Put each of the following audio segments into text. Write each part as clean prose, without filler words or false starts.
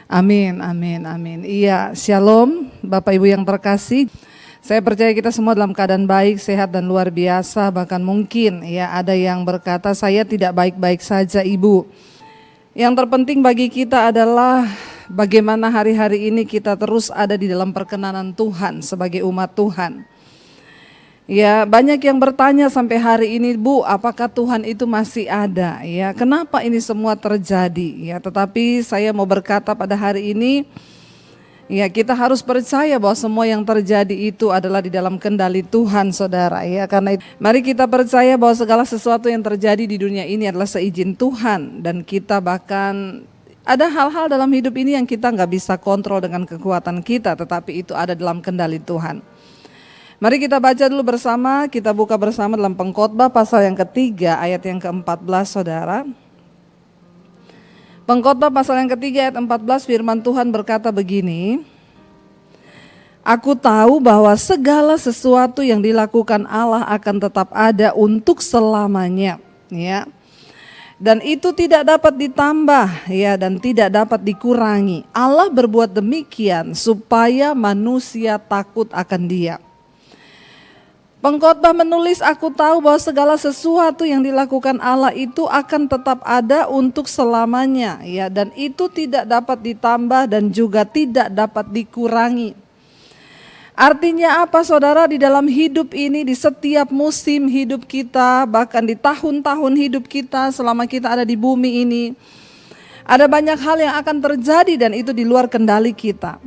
Amin, amin, amin. Iya, shalom Bapak Ibu yang terkasih. Saya percaya kita semua dalam keadaan baik, sehat dan luar biasa. Bahkan mungkin ya ada yang berkata saya tidak baik-baik saja Ibu. Yang terpenting bagi kita adalah bagaimana hari-hari ini kita terus ada di dalam perkenanan Tuhan sebagai umat Tuhan. Ya, banyak yang bertanya sampai hari ini, Bu, apakah Tuhan itu masih ada? Ya, kenapa ini semua terjadi? Ya, tetapi saya mau berkata pada hari ini, ya kita harus percaya bahwa semua yang terjadi itu adalah di dalam kendali Tuhan, saudara. Ya, karena itu, mari kita percaya bahwa segala sesuatu yang terjadi di dunia ini adalah seizin Tuhan, dan kita bahkan ada hal-hal dalam hidup ini yang kita nggak bisa kontrol dengan kekuatan kita, tetapi itu ada dalam kendali Tuhan. Mari kita baca dulu bersama, kita buka bersama dalam Pengkhotbah pasal yang ketiga ayat yang ke-14, saudara. Pengkhotbah pasal yang ketiga ayat 14, firman Tuhan berkata begini, Aku tahu bahwa segala sesuatu yang dilakukan Allah akan tetap ada untuk selamanya, ya. Dan itu tidak dapat ditambah, ya, dan tidak dapat dikurangi. Allah berbuat demikian supaya manusia takut akan Dia. Pengkhotbah menulis, aku tahu bahwa segala sesuatu yang dilakukan Allah itu akan tetap ada untuk selamanya, ya, dan itu tidak dapat ditambah dan juga tidak dapat dikurangi. Artinya apa, saudara? Di dalam hidup ini, di setiap musim hidup kita, bahkan di tahun-tahun hidup kita selama kita ada di bumi ini, ada banyak hal yang akan terjadi dan itu di luar kendali kita.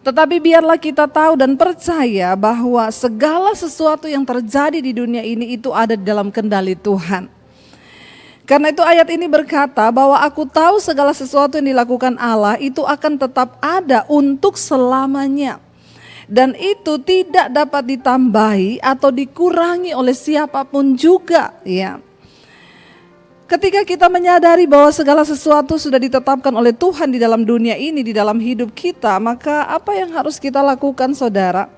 Tetapi biarlah kita tahu dan percaya bahwa segala sesuatu yang terjadi di dunia ini itu ada di dalam kendali Tuhan. Karena itu ayat ini berkata bahwa aku tahu segala sesuatu yang dilakukan Allah itu akan tetap ada untuk selamanya. Dan itu tidak dapat ditambahi atau dikurangi oleh siapapun juga, ya. Ketika kita menyadari bahwa segala sesuatu sudah ditetapkan oleh Tuhan di dalam dunia ini, di dalam hidup kita, maka apa yang harus kita lakukan, saudara?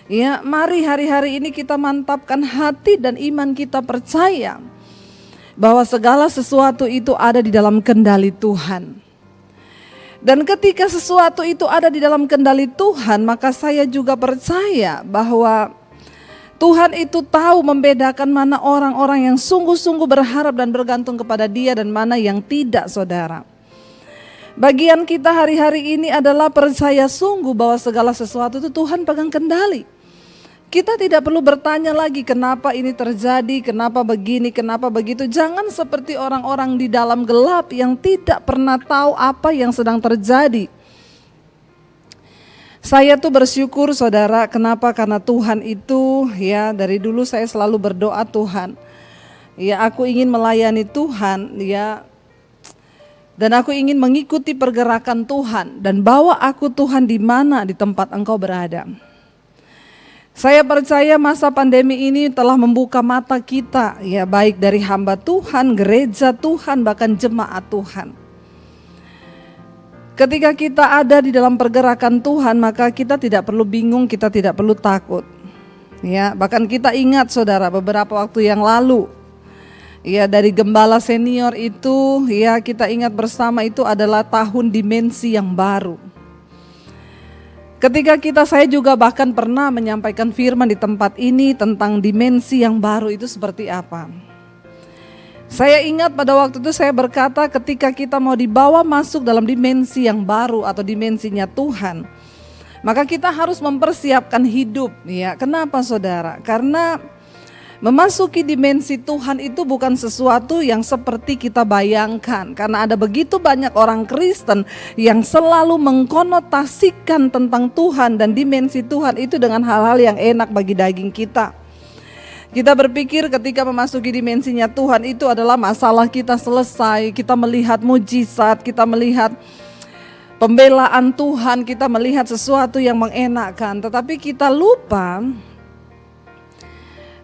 Ya, mari hari-hari ini kita mantapkan hati dan iman kita percaya bahwa segala sesuatu itu ada di dalam kendali Tuhan. Dan ketika sesuatu itu ada di dalam kendali Tuhan, maka saya juga percaya bahwa Tuhan itu tahu membedakan mana orang-orang yang sungguh-sungguh berharap dan bergantung kepada Dia dan mana yang tidak, saudara. Bagian kita hari-hari ini adalah percaya sungguh bahwa segala sesuatu itu Tuhan pegang kendali. Kita tidak perlu bertanya lagi kenapa ini terjadi, kenapa begini, kenapa begitu. Jangan seperti orang-orang di dalam gelap yang tidak pernah tahu apa yang sedang terjadi. Saya tuh bersyukur, saudara, kenapa? Karena Tuhan itu, ya, dari dulu saya selalu berdoa, Tuhan, ya, aku ingin melayani Tuhan, ya, dan aku ingin mengikuti pergerakan Tuhan dan bawa aku Tuhan di mana di tempat Engkau berada. Saya percaya masa pandemi ini telah membuka mata kita, ya, baik dari hamba Tuhan, gereja Tuhan, bahkan jemaat Tuhan. Ketika kita ada di dalam pergerakan Tuhan, maka kita tidak perlu bingung, kita tidak perlu takut. Ya, bahkan kita ingat, saudara, beberapa waktu yang lalu, ya, dari gembala senior itu, ya, kita ingat bersama itu adalah tahun dimensi yang baru. Ketika saya juga bahkan pernah menyampaikan firman di tempat ini tentang dimensi yang baru itu seperti apa. Saya ingat pada waktu itu saya berkata ketika kita mau dibawa masuk dalam dimensi yang baru atau dimensinya Tuhan, maka kita harus mempersiapkan hidup, ya. Kenapa, saudara? Karena memasuki dimensi Tuhan itu bukan sesuatu yang seperti kita bayangkan. Karena ada begitu banyak orang Kristen yang selalu mengkonotasikan tentang Tuhan dan dimensi Tuhan itu dengan hal-hal yang enak bagi daging kita. Kita berpikir ketika memasuki dimensinya Tuhan itu adalah masalah kita selesai, kita melihat mujizat, kita melihat pembelaan Tuhan, kita melihat sesuatu yang mengenakkan. Tetapi kita lupa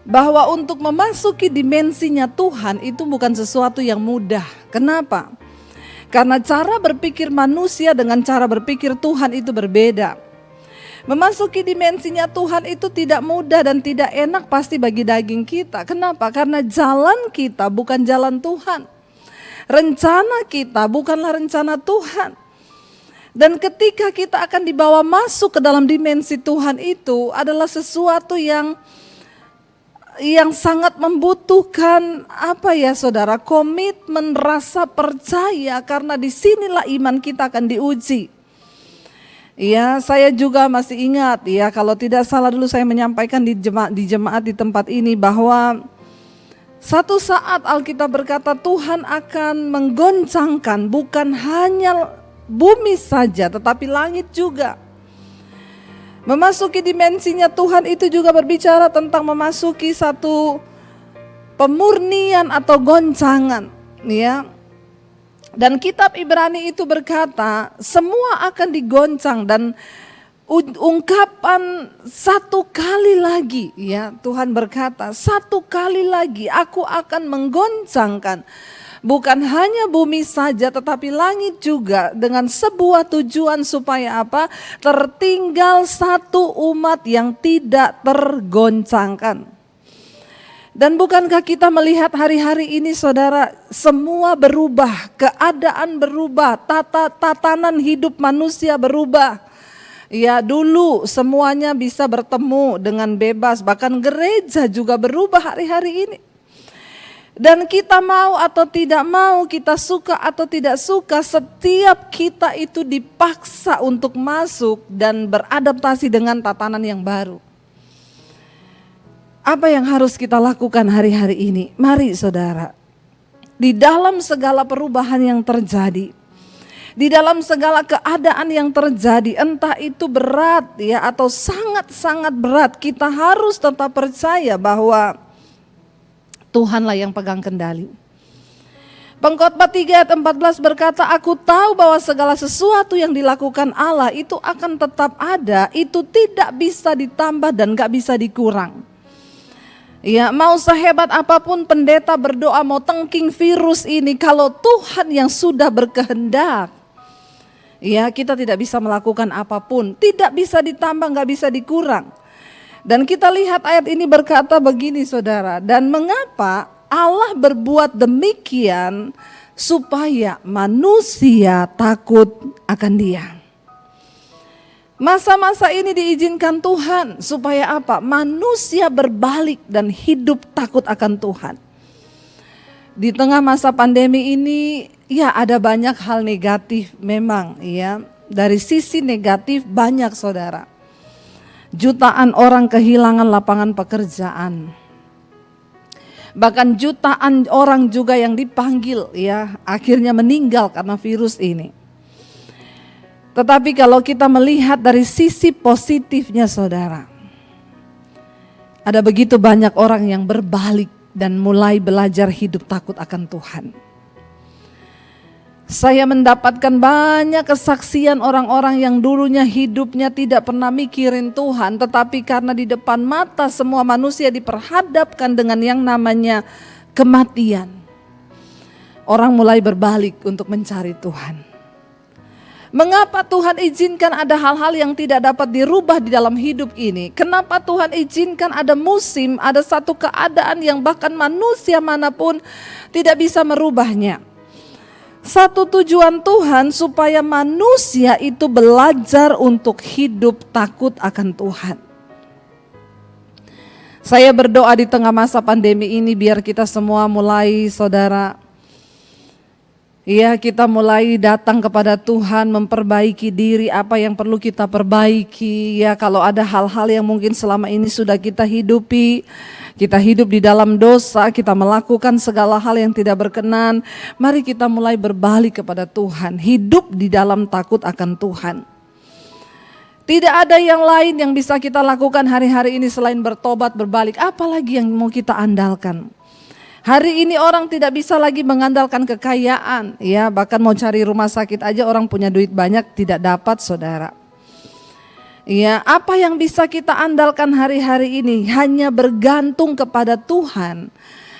bahwa untuk memasuki dimensinya Tuhan itu bukan sesuatu yang mudah. Kenapa? Karena cara berpikir manusia dengan cara berpikir Tuhan itu berbeda. Memasuki dimensinya Tuhan itu tidak mudah dan tidak enak pasti bagi daging kita. Kenapa? Karena jalan kita bukan jalan Tuhan. Rencana kita bukanlah rencana Tuhan. Dan ketika kita akan dibawa masuk ke dalam dimensi Tuhan itu adalah sesuatu yang sangat membutuhkan saudara, komitmen, rasa percaya, karena disinilah iman kita akan diuji. Ya, saya juga masih ingat ya, kalau tidak salah dulu saya menyampaikan di jemaat di tempat ini bahwa satu saat Alkitab berkata Tuhan akan menggoncangkan bukan hanya bumi saja tetapi langit juga. Memasuki dimensinya Tuhan itu juga berbicara tentang memasuki satu pemurnian atau goncangan, ya. Dan kitab Ibrani itu berkata semua akan digoncang, dan ungkapan satu kali lagi, ya, Tuhan berkata satu kali lagi aku akan menggoncangkan bukan hanya bumi saja tetapi langit juga, dengan sebuah tujuan supaya apa? Tertinggal satu umat yang tidak tergoncangkan. Dan bukankah kita melihat hari-hari ini saudara, semua berubah, keadaan berubah, tatanan hidup manusia berubah. Ya, dulu semuanya bisa bertemu dengan bebas, bahkan gereja juga berubah hari-hari ini. Dan kita mau atau tidak mau, kita suka atau tidak suka, setiap kita itu dipaksa untuk masuk dan beradaptasi dengan tatanan yang baru. Apa yang harus kita lakukan hari-hari ini? Mari saudara, di dalam segala perubahan yang terjadi, di dalam segala keadaan yang terjadi, entah itu berat ya atau sangat-sangat berat, kita harus tetap percaya bahwa Tuhanlah yang pegang kendali. Pengkhotbah 3 ayat 14 berkata, aku tahu bahwa segala sesuatu yang dilakukan Allah itu akan tetap ada, itu tidak bisa ditambah dan gak bisa dikurang. Ya, mau sehebat apapun pendeta berdoa mau tengking virus ini, kalau Tuhan yang sudah berkehendak, ya, kita tidak bisa melakukan apapun, tidak bisa ditambah, gak bisa dikurang. Dan kita lihat ayat ini berkata begini saudara, dan mengapa Allah berbuat demikian? Supaya manusia takut akan Dia. Masa-masa ini diizinkan Tuhan supaya apa? Manusia berbalik dan hidup takut akan Tuhan. Di tengah masa pandemi ini ya ada banyak hal negatif memang ya. Dari sisi negatif banyak saudara. Jutaan orang kehilangan lapangan pekerjaan. Bahkan jutaan orang juga yang dipanggil ya akhirnya meninggal karena virus ini. Tetapi kalau kita melihat dari sisi positifnya saudara, ada begitu banyak orang yang berbalik dan mulai belajar hidup takut akan Tuhan. Saya mendapatkan banyak kesaksian orang-orang yang dulunya hidupnya tidak pernah mikirin Tuhan, tetapi karena di depan mata semua manusia diperhadapkan dengan yang namanya kematian, orang mulai berbalik untuk mencari Tuhan. Mengapa Tuhan izinkan ada hal-hal yang tidak dapat dirubah di dalam hidup ini? Kenapa Tuhan izinkan ada musim, ada satu keadaan yang bahkan manusia manapun tidak bisa merubahnya? Satu tujuan Tuhan supaya manusia itu belajar untuk hidup takut akan Tuhan. Saya berdoa di tengah masa pandemi ini biar kita semua mulai saudara, ya kita mulai datang kepada Tuhan, memperbaiki diri apa yang perlu kita perbaiki. Ya kalau ada hal-hal yang mungkin selama ini sudah kita hidupi, kita hidup di dalam dosa, kita melakukan segala hal yang tidak berkenan. Mari kita mulai berbalik kepada Tuhan, hidup di dalam takut akan Tuhan. Tidak ada yang lain yang bisa kita lakukan hari-hari ini selain bertobat, berbalik. Apalagi yang mau kita andalkan? Hari ini orang tidak bisa lagi mengandalkan kekayaan, ya bahkan mau cari rumah sakit aja orang punya duit banyak tidak dapat saudara. Ya, apa yang bisa kita andalkan hari-hari ini? Hanya bergantung kepada Tuhan.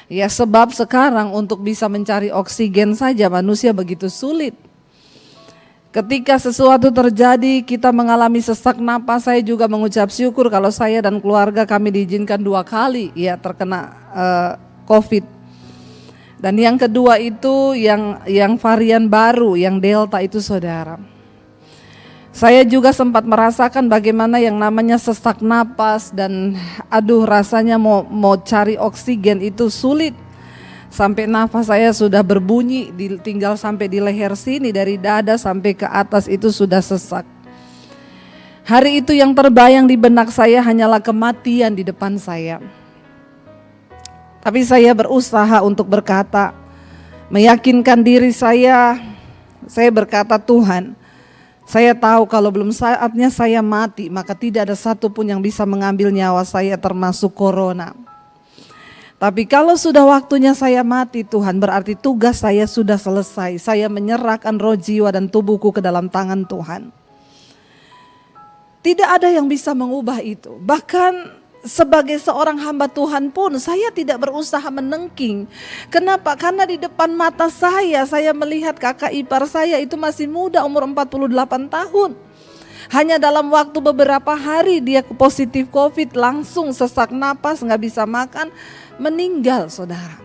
Ya, sebab sekarang untuk bisa mencari oksigen saja manusia begitu sulit. Ketika sesuatu terjadi, kita mengalami sesak napas, saya juga mengucap syukur kalau saya dan keluarga kami diizinkan 2 kali ya terkena COVID. Dan yang kedua itu yang varian baru, yang Delta itu saudara. Saya juga sempat merasakan bagaimana yang namanya sesak napas dan rasanya mau cari oksigen itu sulit. Sampai nafas saya sudah berbunyi, tinggal sampai di leher sini, dari dada sampai ke atas itu sudah sesak. Hari itu yang terbayang di benak saya hanyalah kematian di depan saya. Tapi saya berusaha untuk berkata, meyakinkan diri saya berkata, Tuhan, saya tahu kalau belum saatnya saya mati, maka tidak ada satupun yang bisa mengambil nyawa saya termasuk corona. Tapi kalau sudah waktunya saya mati Tuhan, berarti tugas saya sudah selesai. Saya menyerahkan roh, jiwa dan tubuhku ke dalam tangan Tuhan. Tidak ada yang bisa mengubah itu. Bahkan sebagai seorang hamba Tuhan pun saya tidak berusaha menengking. Kenapa? Karena di depan mata saya melihat kakak ipar saya itu masih muda, umur 48 tahun. Hanya dalam waktu beberapa hari dia positif COVID, langsung sesak napas, gak bisa makan, meninggal saudara.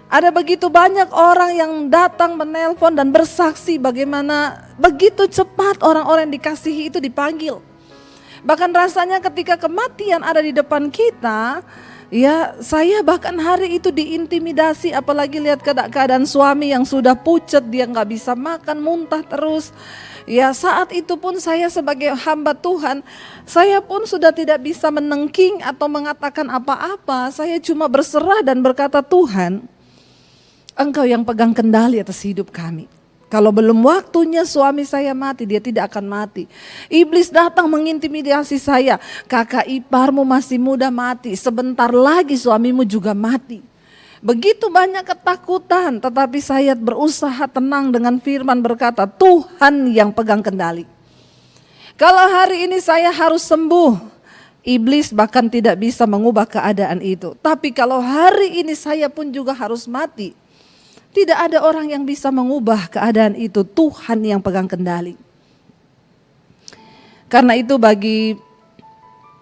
Ada begitu banyak orang yang datang menelpon dan bersaksi bagaimana begitu cepat orang-orang yang dikasihi itu dipanggil. Bahkan rasanya ketika kematian ada di depan kita, ya saya bahkan hari itu diintimidasi, apalagi lihat keadaan suami yang sudah pucat, dia gak bisa makan, muntah terus. Ya saat itu pun saya sebagai hamba Tuhan, saya pun sudah tidak bisa menengking atau mengatakan apa-apa. Saya cuma berserah dan berkata, Tuhan, Engkau yang pegang kendali atas hidup kami. Kalau belum waktunya suami saya mati, dia tidak akan mati. Iblis datang mengintimidasi saya, kakak iparmu masih muda mati, sebentar lagi suamimu juga mati. Begitu banyak ketakutan, tetapi saya berusaha tenang dengan firman berkata, Tuhan yang pegang kendali. Kalau hari ini saya harus sembuh, iblis bahkan tidak bisa mengubah keadaan itu. Tapi kalau hari ini saya pun juga harus mati, tidak ada orang yang bisa mengubah keadaan itu, Tuhan yang pegang kendali. Karena itu bagi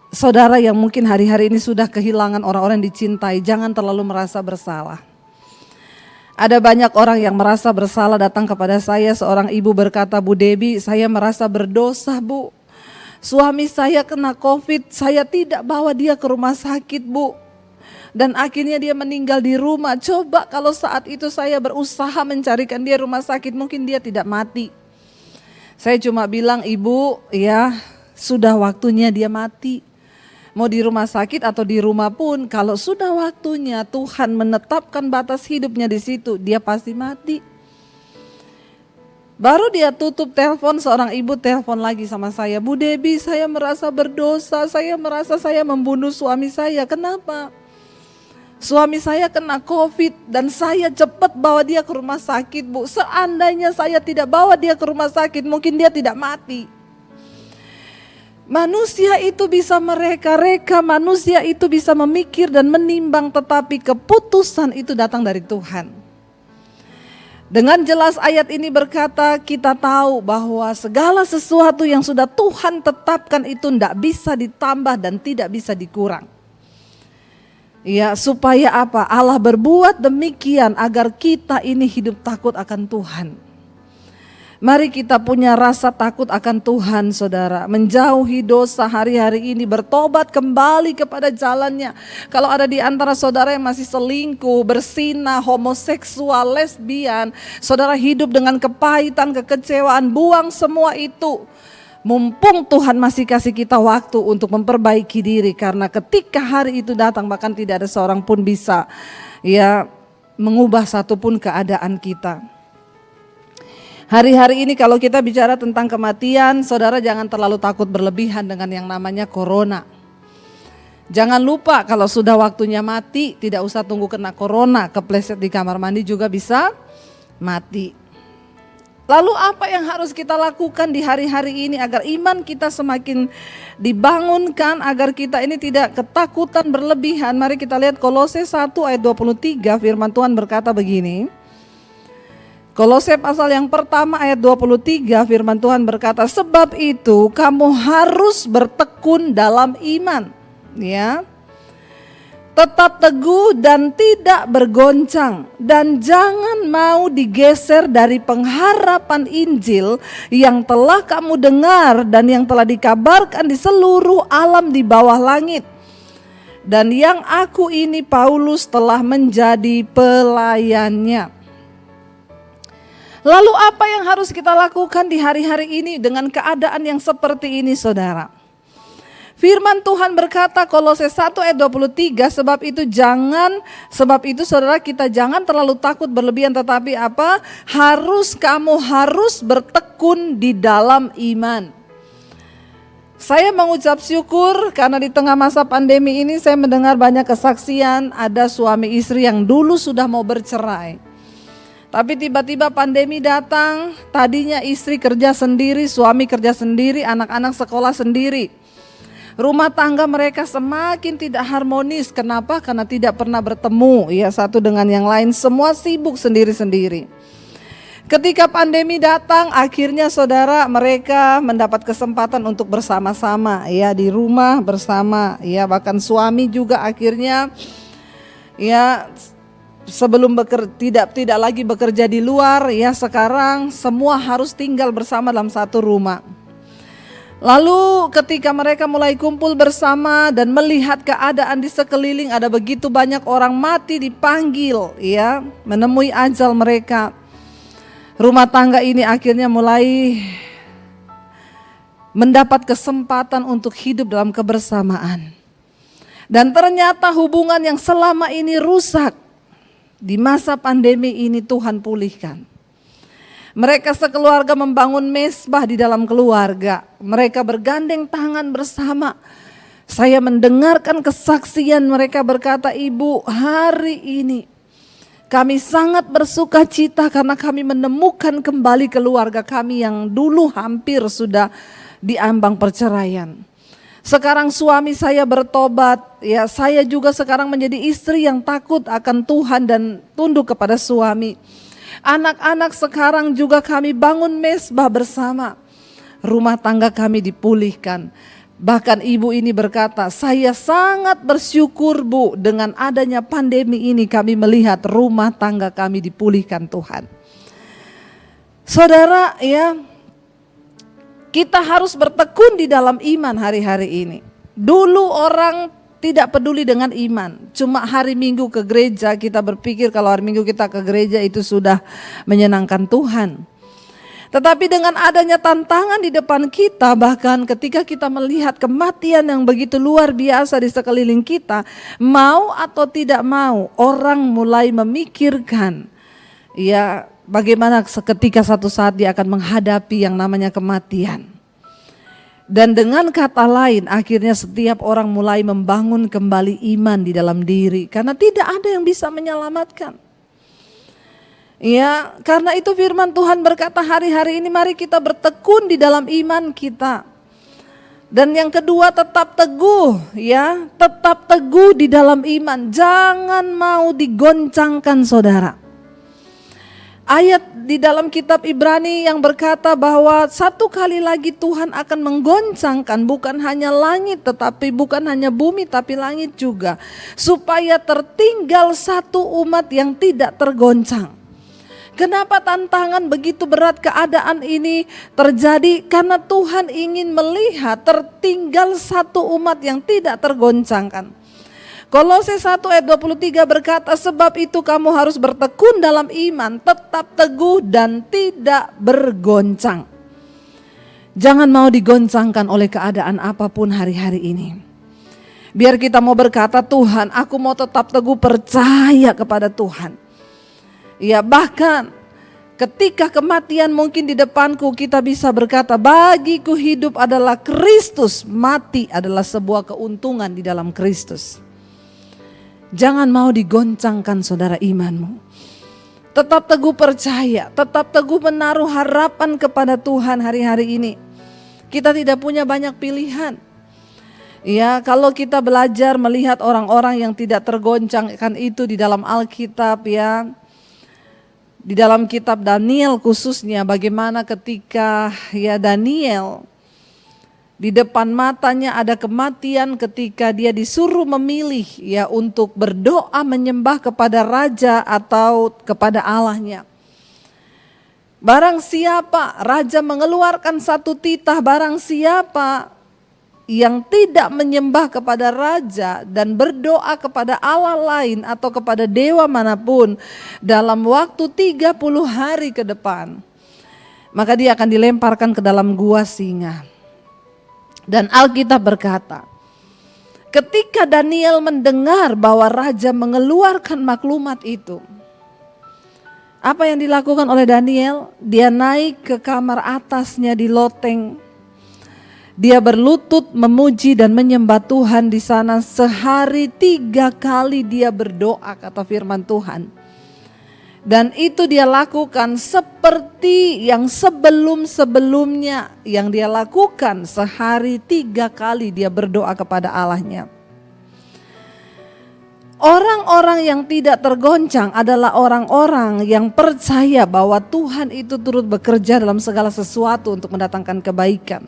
saudara yang mungkin hari-hari ini sudah kehilangan orang-orang yang dicintai, jangan terlalu merasa bersalah. Ada banyak orang yang merasa bersalah datang kepada saya, seorang ibu berkata, Bu Debbie, saya merasa berdosa Bu. Suami saya kena COVID, saya tidak bawa dia ke rumah sakit Bu. Dan akhirnya dia meninggal di rumah. Coba kalau saat itu saya berusaha mencarikan dia rumah sakit, mungkin dia tidak mati. Saya cuma bilang, Ibu, ya sudah waktunya dia mati. Mau di rumah sakit atau di rumah pun, kalau sudah waktunya Tuhan menetapkan batas hidupnya di situ, dia pasti mati. Baru dia tutup telepon, seorang ibu telepon lagi sama saya, Bu Debbie, saya merasa berdosa, saya merasa saya membunuh suami saya. Kenapa? Suami saya kena COVID dan saya cepat bawa dia ke rumah sakit Bu. Seandainya saya tidak bawa dia ke rumah sakit, mungkin dia tidak mati. Manusia itu bisa mereka-reka, manusia itu bisa memikir dan menimbang, tetapi keputusan itu datang dari Tuhan. Dengan jelas ayat ini berkata, kita tahu bahwa segala sesuatu yang sudah Tuhan tetapkan itu tidak bisa ditambah dan tidak bisa dikurang. Ya, supaya apa? Allah berbuat demikian agar kita ini hidup takut akan Tuhan. Mari kita punya rasa takut akan Tuhan, saudara. Menjauhi dosa hari-hari ini, bertobat kembali kepada jalannya. Kalau ada di antara saudara yang masih selingkuh, berzina, homoseksual, lesbian, saudara hidup dengan kepahitan, kekecewaan, buang semua itu. Mumpung Tuhan masih kasih kita waktu untuk memperbaiki diri, karena ketika hari itu datang bahkan tidak ada seorang pun bisa ya mengubah satupun keadaan kita. Hari-hari ini kalau kita bicara tentang kematian, saudara jangan terlalu takut berlebihan dengan yang namanya corona. Jangan lupa kalau sudah waktunya mati, tidak usah tunggu kena corona, kepleset di kamar mandi juga bisa mati. Lalu apa yang harus kita lakukan di hari-hari ini agar iman kita semakin dibangunkan, agar kita ini tidak ketakutan berlebihan? Mari kita lihat Kolose 1 ayat 23, firman Tuhan berkata begini. Kolose pasal yang pertama ayat 23, firman Tuhan berkata, sebab itu kamu harus bertekun dalam iman. Ya. Tetap teguh dan tidak bergoncang, dan jangan mau digeser dari pengharapan Injil yang telah kamu dengar dan yang telah dikabarkan di seluruh alam di bawah langit, dan yang aku ini Paulus telah menjadi pelayannya. Lalu apa yang harus kita lakukan di hari-hari ini dengan keadaan yang seperti ini, saudara? Firman Tuhan berkata Kolose 1 ayat 23, sebab itu saudara, kita jangan terlalu takut berlebihan, tetapi apa? Kamu harus bertekun di dalam iman. Saya mengucap syukur karena di tengah masa pandemi ini saya mendengar banyak kesaksian, ada suami istri yang dulu sudah mau bercerai. Tapi tiba-tiba pandemi datang, tadinya istri kerja sendiri, suami kerja sendiri, anak-anak sekolah sendiri. Rumah tangga mereka semakin tidak harmonis. Kenapa? Karena tidak pernah bertemu ya satu dengan yang lain, semua sibuk sendiri-sendiri. Ketika pandemi datang, akhirnya saudara, mereka mendapat kesempatan untuk bersama-sama ya di rumah bersama ya, bahkan suami juga akhirnya ya sebelum tidak lagi bekerja di luar ya, sekarang semua harus tinggal bersama dalam satu rumah. Lalu ketika mereka mulai kumpul bersama dan melihat keadaan di sekeliling, ada begitu banyak orang mati dipanggil ya, menemui ajal mereka. Rumah tangga ini akhirnya mulai mendapat kesempatan untuk hidup dalam kebersamaan. Dan ternyata hubungan yang selama ini rusak, di masa pandemi ini Tuhan pulihkan. Mereka sekeluarga membangun mesbah di dalam keluarga. Mereka bergandeng tangan bersama. Saya mendengarkan kesaksian mereka berkata, Ibu, hari ini kami sangat bersuka cita karena kami menemukan kembali keluarga kami yang dulu hampir sudah diambang perceraian. Sekarang suami saya bertobat, ya saya juga sekarang menjadi istri yang takut akan Tuhan dan tunduk kepada suami. Anak-anak sekarang juga kami bangun mesbah bersama. Rumah tangga kami dipulihkan. Bahkan ibu ini berkata, saya sangat bersyukur Bu, dengan adanya pandemi ini kami melihat rumah tangga kami dipulihkan Tuhan. Saudara ya, kita harus bertekun di dalam iman hari-hari ini. Dulu orang tidak peduli dengan iman, cuma hari Minggu ke gereja, kita berpikir kalau hari Minggu kita ke gereja itu sudah menyenangkan Tuhan. Tetapi dengan adanya tantangan di depan kita, bahkan ketika kita melihat kematian yang begitu luar biasa di sekeliling kita, mau atau tidak mau orang mulai memikirkan ya bagaimana ketika satu saat dia akan menghadapi yang namanya kematian. Dan dengan kata lain, akhirnya setiap orang mulai membangun kembali iman di dalam diri. Karena tidak ada yang bisa menyelamatkan. Ya, karena itu firman Tuhan berkata hari-hari ini mari kita bertekun di dalam iman kita. Dan yang kedua, tetap teguh ya, tetap teguh di dalam iman. Jangan mau digoncangkan saudara. Ayat di dalam kitab Ibrani yang berkata bahwa satu kali lagi Tuhan akan menggoncangkan bukan hanya langit, tetapi bukan hanya bumi tapi langit juga. Supaya tertinggal satu umat yang tidak tergoncang. Kenapa tantangan begitu berat keadaan ini terjadi? Karena Tuhan ingin melihat tertinggal satu umat yang tidak tergoncangkan. Kolose 1 ayat 23 berkata, sebab itu kamu harus bertekun dalam iman, tetap teguh dan tidak bergoncang. Jangan mau digoncangkan oleh keadaan apapun hari-hari ini. Biar kita mau berkata, Tuhan aku mau tetap teguh percaya kepada Tuhan. Ya bahkan ketika kematian mungkin di depanku, kita bisa berkata, bagiku hidup adalah Kristus, mati adalah sebuah keuntungan di dalam Kristus. Jangan mau digoncangkan saudara imanmu. Tetap teguh percaya, tetap teguh menaruh harapan kepada Tuhan hari-hari ini. Kita tidak punya banyak pilihan. Ya, kalau kita belajar melihat orang-orang yang tidak tergoncangkan itu di dalam Alkitab ya. Di dalam kitab Daniel khususnya, bagaimana ketika ya Daniel Di depan matanya ada kematian ketika dia disuruh memilih ya untuk berdoa menyembah kepada raja atau kepada Allahnya. Barang siapa raja mengeluarkan satu titah, barang siapa yang tidak menyembah kepada raja dan berdoa kepada Allah lain atau kepada dewa manapun dalam waktu 30 hari ke depan, maka dia akan dilemparkan ke dalam gua singa. Dan Alkitab berkata, ketika Daniel mendengar bahwa raja mengeluarkan maklumat itu, apa yang dilakukan oleh Daniel? Dia naik ke kamar atasnya di loteng. Dia berlutut memuji dan menyembah Tuhan di sana sehari 3 kali dia berdoa, kata firman Tuhan. Dan itu dia lakukan seperti yang sebelum-sebelumnya yang dia lakukan, sehari 3 kali dia berdoa kepada Allahnya. Orang-orang yang tidak tergoncang adalah orang-orang yang percaya bahwa Tuhan itu turut bekerja dalam segala sesuatu untuk mendatangkan kebaikan.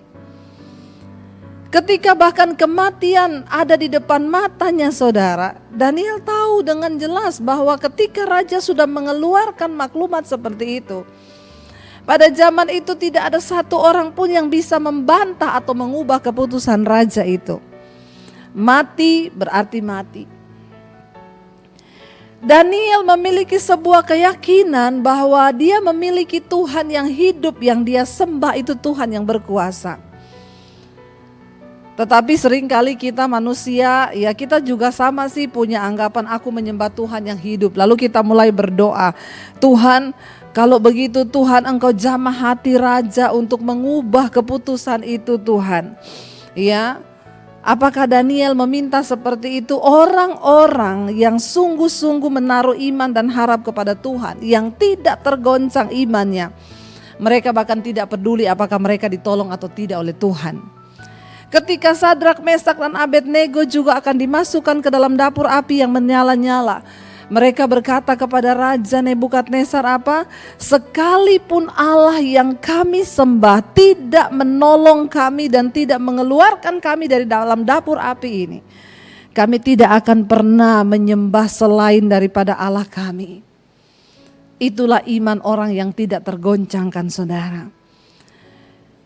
Ketika bahkan kematian ada di depan matanya saudara, Daniel tahu dengan jelas bahwa ketika raja sudah mengeluarkan maklumat seperti itu, pada zaman itu tidak ada satu orang pun yang bisa membantah atau mengubah keputusan raja itu. Mati berarti mati. Daniel memiliki sebuah keyakinan bahwa dia memiliki Tuhan yang hidup, yang dia sembah itu Tuhan yang berkuasa. Tetapi seringkali kita manusia, ya kita juga sama sih punya anggapan aku menyembah Tuhan yang hidup. Lalu kita mulai berdoa, Tuhan kalau begitu Tuhan engkau jamah hati raja untuk mengubah keputusan itu Tuhan. Ya, apakah Daniel meminta seperti itu? Orang-orang yang sungguh-sungguh menaruh iman dan harap kepada Tuhan, yang tidak tergoncang imannya. Mereka bahkan tidak peduli apakah mereka ditolong atau tidak oleh Tuhan. Ketika Sadrak, Mesak dan Abednego juga akan dimasukkan ke dalam dapur api yang menyala-nyala, mereka berkata kepada Raja Nebukadnezar apa? Sekalipun Allah yang kami sembah tidak menolong kami dan tidak mengeluarkan kami dari dalam dapur api ini, kami tidak akan pernah menyembah selain daripada Allah kami. Itulah iman orang yang tidak tergoncangkan saudara.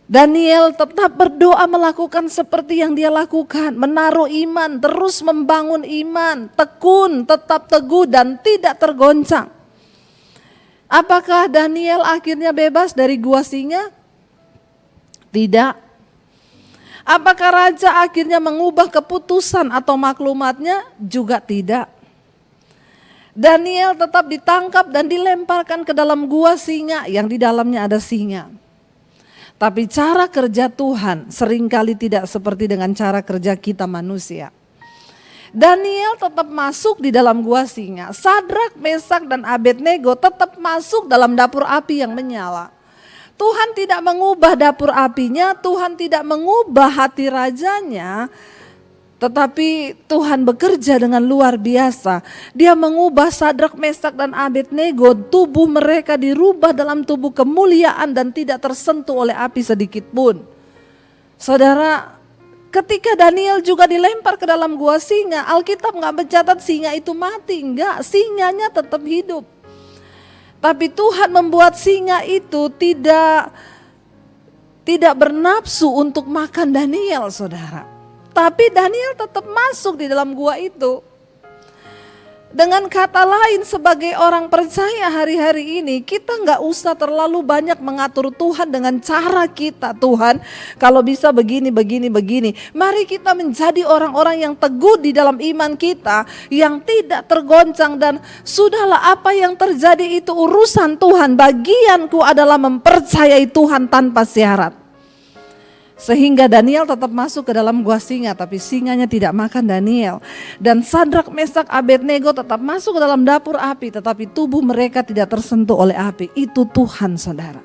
Daniel tetap berdoa melakukan seperti yang dia lakukan, menaruh iman, terus membangun iman, tekun, tetap teguh dan tidak tergoncang. Apakah Daniel akhirnya bebas dari gua singa? Tidak. Apakah raja akhirnya mengubah keputusan atau maklumatnya? Juga tidak. Daniel tetap ditangkap dan dilemparkan ke dalam gua singa yang di dalamnya ada singa. Tapi cara kerja Tuhan seringkali tidak seperti dengan cara kerja kita manusia. Daniel tetap masuk di dalam gua singa. Sadrak, Mesak dan Abednego tetap masuk dalam dapur api yang menyala. Tuhan tidak mengubah dapur apinya, Tuhan tidak mengubah hati rajanya. Tetapi Tuhan bekerja dengan luar biasa. Dia mengubah Sadrak, Mesak dan Abednego. Tubuh mereka dirubah dalam tubuh kemuliaan dan tidak tersentuh oleh api sedikit pun. Saudara, ketika Daniel juga dilempar ke dalam gua singa, Alkitab gak mencatat singa itu mati. Enggak, singanya tetap hidup. Tapi Tuhan membuat singa itu tidak bernafsu untuk makan Daniel saudara. Tapi Daniel tetap masuk di dalam gua itu. Dengan kata lain, sebagai orang percaya hari-hari ini, kita gak usah terlalu banyak mengatur Tuhan dengan cara kita. Tuhan, kalau bisa begini. Mari kita menjadi orang-orang yang teguh di dalam iman kita, yang tidak tergoncang dan sudahlah apa yang terjadi itu urusan Tuhan. Bagianku adalah mempercayai Tuhan tanpa syarat. Sehingga Daniel tetap masuk ke dalam gua singa, tapi singanya tidak makan Daniel. Dan Sadrak, Mesak, Abednego tetap masuk ke dalam dapur api, tetapi tubuh mereka tidak tersentuh oleh api. Itu Tuhan saudara.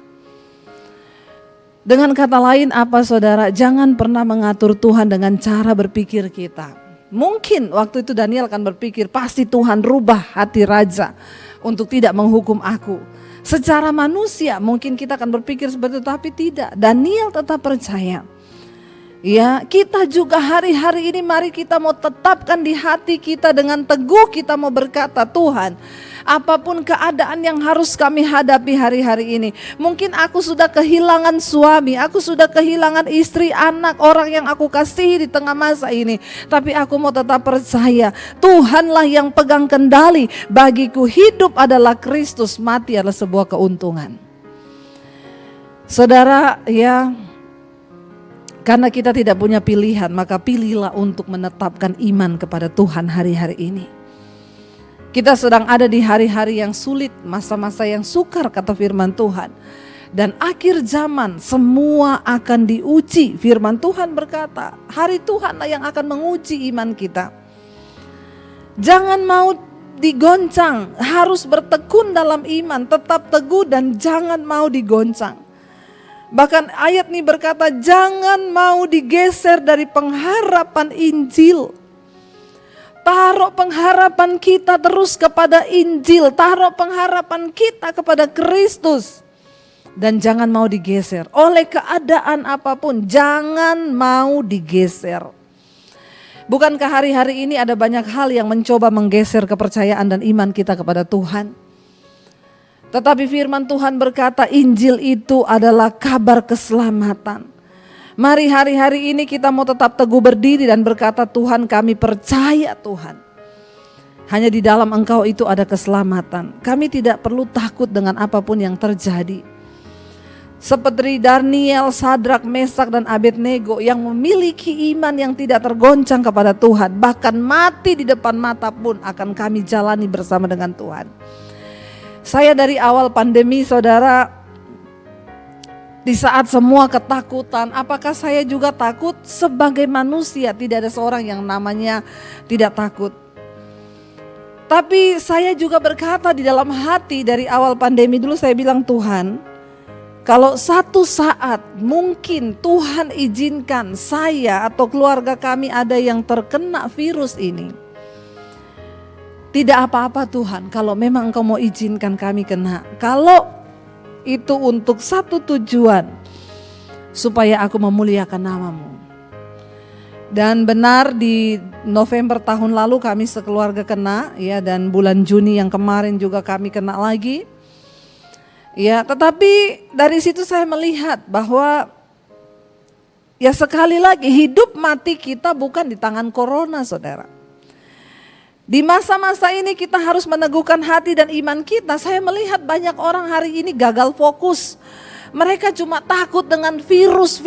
Dengan kata lain apa saudara? Jangan pernah mengatur Tuhan dengan cara berpikir kita. Mungkin waktu itu Daniel akan berpikir, pasti Tuhan rubah hati raja untuk tidak menghukum aku. Secara manusia mungkin kita akan berpikir seperti itu, tapi tidak. Daniel tetap percaya. Ya, kita juga hari-hari ini mari kita mau tetapkan di hati kita dengan teguh kita mau berkata, Tuhan, apapun keadaan yang harus kami hadapi hari-hari ini. Mungkin aku sudah kehilangan suami, aku sudah kehilangan istri, anak, orang yang aku kasihi di tengah masa ini. Tapi aku mau tetap percaya, Tuhanlah yang pegang kendali. Bagiku hidup adalah Kristus, mati adalah sebuah keuntungan. Saudara, ya, karena kita tidak punya pilihan, maka pilihlah untuk menetapkan iman kepada Tuhan hari-hari ini. Kita sedang ada di hari-hari yang sulit, masa-masa yang sukar kata firman Tuhan. Dan akhir zaman semua akan diuji. Firman Tuhan berkata, hari Tuhanlah yang akan menguji iman kita. Jangan mau digoncang, harus bertekun dalam iman, tetap teguh dan jangan mau digoncang. Bahkan ayat ini berkata, jangan mau digeser dari pengharapan Injil. Taruh pengharapan kita terus kepada Injil, taruh pengharapan kita kepada Kristus. Dan jangan mau digeser oleh keadaan apapun, jangan mau digeser. Bukankah hari-hari ini ada banyak hal yang mencoba menggeser kepercayaan dan iman kita kepada Tuhan? Tetapi firman Tuhan berkata Injil itu adalah kabar keselamatan. Mari hari-hari ini kita mau tetap teguh berdiri dan berkata, Tuhan, kami percaya Tuhan. Hanya di dalam Engkau itu ada keselamatan. Kami tidak perlu takut dengan apapun yang terjadi. Seperti Daniel, Sadrak, Mesak dan Abednego yang memiliki iman yang tidak tergoncang kepada Tuhan. Bahkan mati di depan mata pun akan kami jalani bersama dengan Tuhan. Saya dari awal pandemi, saudara, di saat semua ketakutan, apakah saya juga takut? Sebagai manusia tidak ada seorang yang namanya tidak takut. Tapi saya juga berkata di dalam hati dari awal pandemi dulu, saya bilang, Tuhan, kalau satu saat mungkin Tuhan izinkan saya atau keluarga kami ada yang terkena virus ini, tidak apa-apa Tuhan, kalau memang Engkau mau izinkan kami kena. Kalau itu untuk satu tujuan, supaya aku memuliakan nama-Mu. Dan benar di November tahun lalu kami sekeluarga kena, ya, dan bulan Juni yang kemarin juga kami kena lagi. Ya, tetapi dari situ saya melihat bahwa ya sekali lagi hidup mati kita bukan di tangan corona, saudara. Di masa-masa ini kita harus meneguhkan hati dan iman kita. Saya melihat banyak orang hari ini gagal fokus. Mereka cuma takut dengan virus.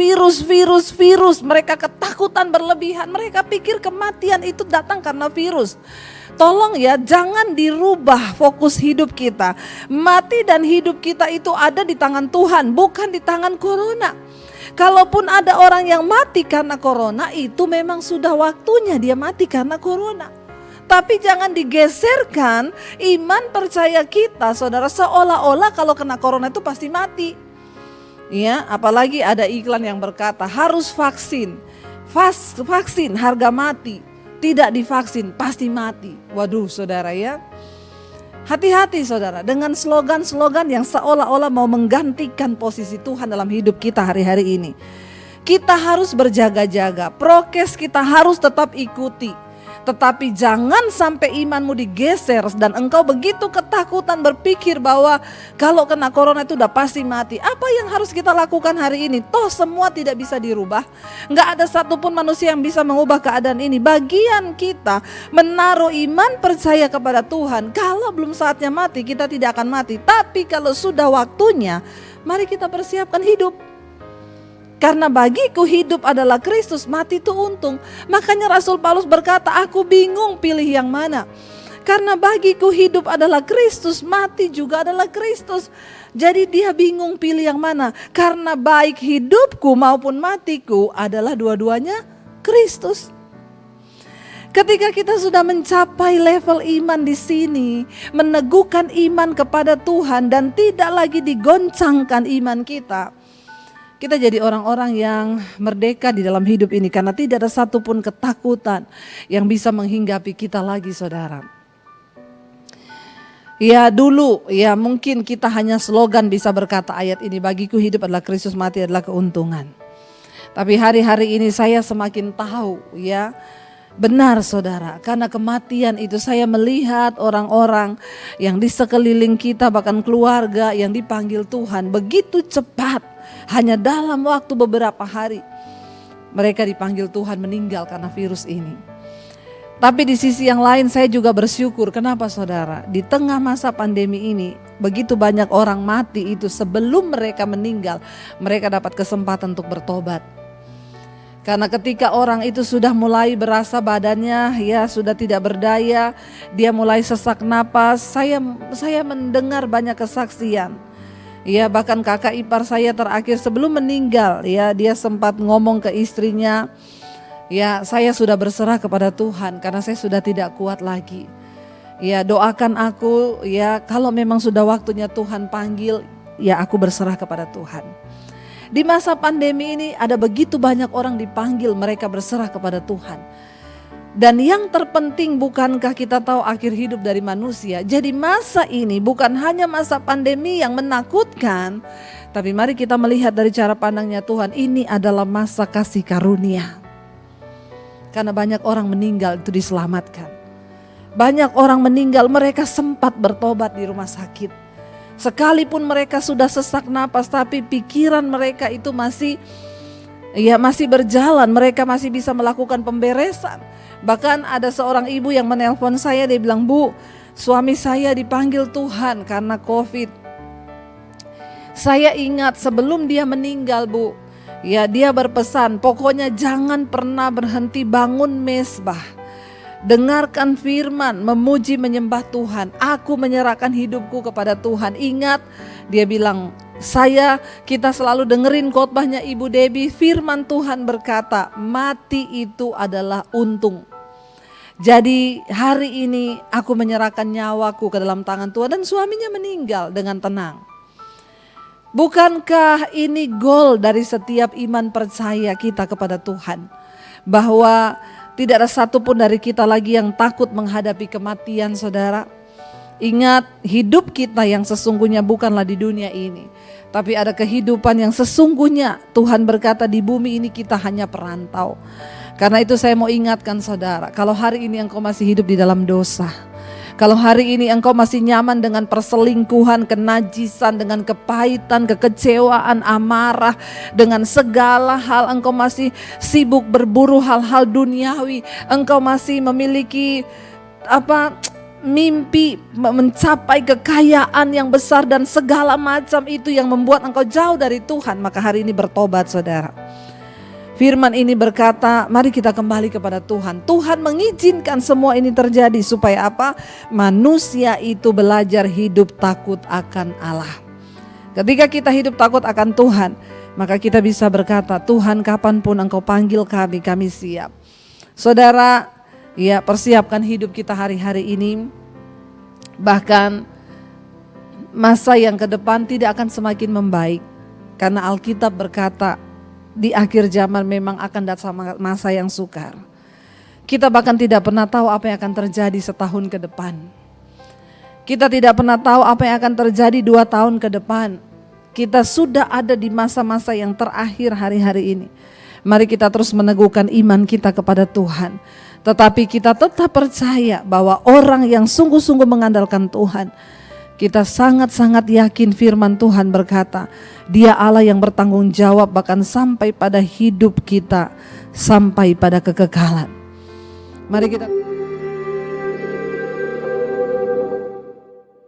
Mereka ketakutan berlebihan. Mereka pikir kematian itu datang karena virus. Tolong ya, jangan dirubah fokus hidup kita. Mati dan hidup kita itu ada di tangan Tuhan, bukan di tangan corona. Kalaupun ada orang yang mati karena corona, itu memang sudah waktunya dia mati karena corona. Tapi jangan digeserkan iman percaya kita, saudara, seolah-olah kalau kena corona itu pasti mati. Ya, apalagi ada iklan yang berkata harus vaksin. Vaksin harga mati. Tidak divaksin pasti mati. Waduh, saudara ya. Hati-hati saudara dengan slogan-slogan yang seolah-olah mau menggantikan posisi Tuhan dalam hidup kita hari-hari ini. Kita harus berjaga-jaga, prokes kita harus tetap ikuti. Tetapi jangan sampai imanmu digeser dan engkau begitu ketakutan berpikir bahwa kalau kena corona itu udah pasti mati. Apa yang harus kita lakukan hari ini? Toh semua tidak bisa dirubah. Nggak ada satupun manusia yang bisa mengubah keadaan ini. Bagian kita menaruh iman percaya kepada Tuhan. Kalau belum saatnya mati, kita tidak akan mati. Tapi kalau sudah waktunya, mari kita persiapkan hidup. Karena bagiku hidup adalah Kristus, mati itu untung. Makanya Rasul Paulus berkata, aku bingung pilih yang mana. Karena bagiku hidup adalah Kristus, mati juga adalah Kristus. Jadi dia bingung pilih yang mana. Karena baik hidupku maupun matiku adalah dua-duanya Kristus. Ketika kita sudah mencapai level iman di sini, meneguhkan iman kepada Tuhan dan tidak lagi digoncangkan iman kita, kita jadi orang-orang yang merdeka di dalam hidup ini karena tidak ada satupun ketakutan yang bisa menghinggapi kita lagi, saudara. Ya dulu, ya mungkin kita hanya slogan bisa berkata ayat ini, bagiku hidup adalah Kristus, mati adalah keuntungan. Tapi hari-hari ini saya semakin tahu ya, benar saudara, karena kematian itu saya melihat orang-orang yang di sekeliling kita, bahkan keluarga yang dipanggil Tuhan begitu cepat. Hanya dalam waktu beberapa hari mereka dipanggil Tuhan meninggal karena virus ini. Tapi di sisi yang lain saya juga bersyukur. Kenapa saudara? Di tengah masa pandemi ini begitu banyak orang mati itu sebelum mereka meninggal, mereka dapat kesempatan untuk bertobat. Karena ketika orang itu sudah mulai berasa badannya ya sudah tidak berdaya, dia mulai sesak napas, saya mendengar banyak kesaksian. Ya, bahkan kakak ipar saya terakhir sebelum meninggal ya, dia sempat ngomong ke istrinya, ya saya sudah berserah kepada Tuhan karena saya sudah tidak kuat lagi. Ya doakan aku ya, kalau memang sudah waktunya Tuhan panggil, ya aku berserah kepada Tuhan. Di masa pandemi ini ada begitu banyak orang dipanggil, mereka berserah kepada Tuhan. Dan yang terpenting, bukankah kita tahu akhir hidup dari manusia? Jadi masa ini bukan hanya masa pandemi yang menakutkan, tapi mari kita melihat dari cara pandangnya Tuhan, ini adalah masa kasih karunia. Karena banyak orang meninggal itu diselamatkan. Banyak orang meninggal, mereka sempat bertobat di rumah sakit. Sekalipun mereka sudah sesak napas, tapi pikiran mereka itu masih berjalan, mereka masih bisa melakukan pemberesan. Bahkan ada seorang ibu yang menelpon saya, dia bilang, "Bu, suami saya dipanggil Tuhan karena COVID. Saya ingat sebelum dia meninggal, Bu, ya dia berpesan, pokoknya jangan pernah berhenti bangun mesbah. Dengarkan firman, memuji menyembah Tuhan. Aku menyerahkan hidupku kepada Tuhan." Ingat, dia bilang, kita selalu dengerin khotbahnya Ibu Debbie. Firman Tuhan berkata, mati itu adalah untung. Jadi hari ini aku menyerahkan nyawaku ke dalam tangan Tuhan, dan suaminya meninggal dengan tenang. Bukankah ini goal dari setiap iman percaya kita kepada Tuhan? Bahwa tidak ada satupun dari kita lagi yang takut menghadapi kematian, saudara. Ingat, hidup kita yang sesungguhnya bukanlah di dunia ini, tapi ada kehidupan yang sesungguhnya. Tuhan berkata di bumi ini kita hanya perantau. Karena itu saya mau ingatkan saudara, kalau hari ini engkau masih hidup di dalam dosa, kalau hari ini engkau masih nyaman dengan perselingkuhan, kenajisan, dengan kepahitan, kekecewaan, amarah, dengan segala hal, engkau masih sibuk berburu hal-hal duniawi, engkau masih memiliki mimpi mencapai kekayaan yang besar dan segala macam itu yang membuat engkau jauh dari Tuhan, maka hari ini bertobat saudara. Firman ini berkata, mari kita kembali kepada Tuhan. Tuhan mengizinkan semua ini terjadi supaya apa? Manusia itu belajar hidup takut akan Allah. Ketika kita hidup takut akan Tuhan, maka kita bisa berkata, Tuhan kapanpun engkau panggil kami siap. Saudara, ya persiapkan hidup kita hari-hari ini. Bahkan masa yang ke depan tidak akan semakin membaik. Karena Alkitab berkata, di akhir zaman memang akan datang masa yang sukar. Kita bahkan tidak pernah tahu apa yang akan terjadi setahun ke depan. Kita tidak pernah tahu apa yang akan terjadi 2 tahun ke depan. Kita sudah ada di masa-masa yang terakhir hari-hari ini. Mari kita terus meneguhkan iman kita kepada Tuhan. Tetapi kita tetap percaya bahwa orang yang sungguh-sungguh mengandalkan Tuhan, kita sangat-sangat yakin firman Tuhan berkata, Dia Allah yang bertanggung jawab bahkan sampai pada hidup kita, sampai pada kekekalan. Mari kita